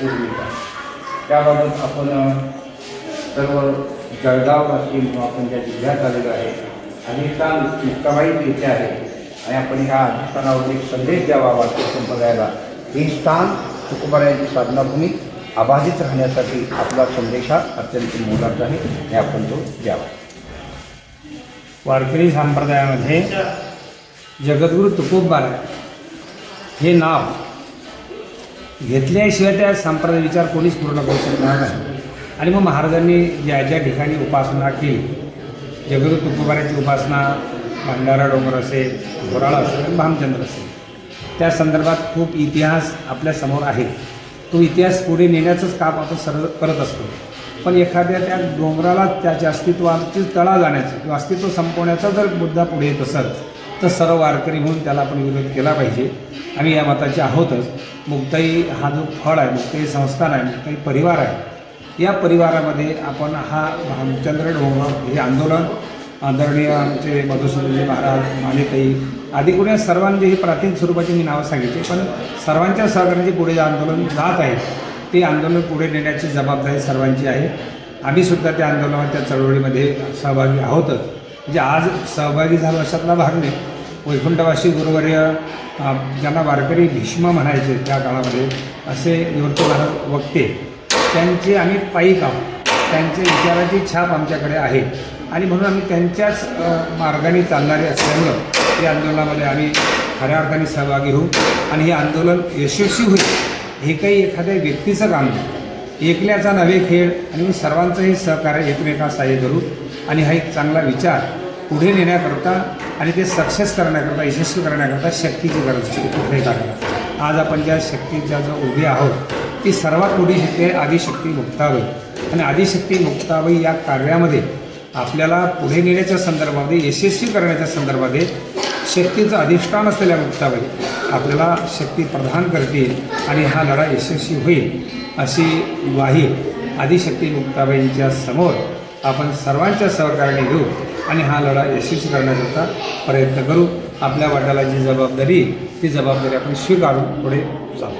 पूर्वीचा त्याबाबत आपण सर्व जळगाव असतील किंवा आपण ज्या जिल्ह्यात आलेलो आहे अधिष्ठान मुक्ताबाई येथे आहे आणि आपण ह्या अधिष्ठानावर एक संदेश द्यावा वाटतो संप्रदायाला. हे स्थान तुकोबारायांची साधनाभूमी अबाधित राहण्यासाठी आपला संदेश हा अत्यंत मोलाचा आहे हे आपण तो द्यावा. वारकरी संप्रदायामध्ये जगद्गुरू तुकोबाराय हे नाव घेतल्याशिवाय त्या संप्रदाय विचार कोणीच पूर्ण करू शकणार नाही. आणि मग महाराजांनी ज्या ज्या ठिकाणी उपासना केली, जगद्गुरू तुकोबाराची उपासना भंडारा डोंगर असेल, घोराळा असेल आणि भामचंद्र असेल, त्या संदर्भात खूप इतिहास आपल्यासमोर आहे. तो इतिहास पुढे नेण्याचंच काम आपण सर्व करत असतो. पण एखाद्या त्या डोंगराला त्याच्या अस्तित्वाची तळा जाण्याचं किंवा अस्तित्व संपवण्याचा जर मुद्दा पुढे येत असेल तर सर्व वारकरी म्हणून त्याला आपण विरोध केला पाहिजे. आम्ही या मताचे आहोतच. मुक्ताई हा जो फळ आहे, मुक्ताई संस्थान आहे, मुक्ताई परिवार आहे, या परिवारामध्ये आपण हा भामचंद्र डोंगर हे आंदोलन आदरणीय आमचे मधुसूदनजी महाराज, मालेताई आदी कोणी सर्वांचे ही प्राथमिक स्वरूपाची मी नावं सांगितली, पण सर्वांच्या सहकार्याने पुढे जे आंदोलन जात आहे ते आंदोलन पुढे नेण्याची जबाबदारी सर्वांची आहे. आम्हीसुद्धा त्या आंदोलनात त्या चळवळीमध्ये सहभागी आहोतच. म्हणजे आज सहभागी झालो अशातला भाग नाही. वैकुंठवासी गुरुवर्य ज्यांना वारकरी भीष्म म्हणायचे त्या काळामध्ये असे निवृत्त महाराज वक्ते, त्यांचे आम्ही पाईक आहोत. त्यांच्या विचाराची छाप आमच्याकडे आहे आणि म्हणून आम्ही त्यांच्याच मार्गाने चालणारे असल्यामुळं या आंदोलनामध्ये आम्ही खऱ्या अर्थाने सहभागी होऊ आणि हे आंदोलन यशस्वी होईल. हे काही एखाद्या व्यक्तीचं काम नाही, एकल्याचा नव्हे खेळ आणि मी सर्वांचंही सहकार्य एकमेकांना सहाय्य करू आणि हा एक चांगला विचार पुढे नेण्याकरता आणि ते सक्सेस करण्याकरता, यशस्वी करण्याकरता शक्तीची गरज असते कुठल्याही कार्याला. आज आपण ज्या शक्तीच्या जो उभी आहोत ती सर्वात मोठी शक्ती आहे आदिशक्ती मुक्ताबाई. आणि आदिशक्ती मुक्ताबाई या कार्यामध्ये आपल्याला पुढे नेण्याच्या संदर्भामध्ये, यशस्वी करण्याच्या संदर्भामध्ये शक्तीचं अधिष्ठान असलेल्या मुक्ताबाई आपल्याला शक्ती प्रदान करतील आणि हा लढा यशस्वी होईल अशी ग्वाही आदिशक्ती मुक्ताबाईंच्या समोर आपण सर्वांच्या सहकार्याने घेऊ आणि हा लढा यशस्वी करण्याकरता प्रयत्न करू. आपल्या वाट्याला जी जबाबदारी ती जबाबदारी आपण स्वीकारून पुढे जाऊ.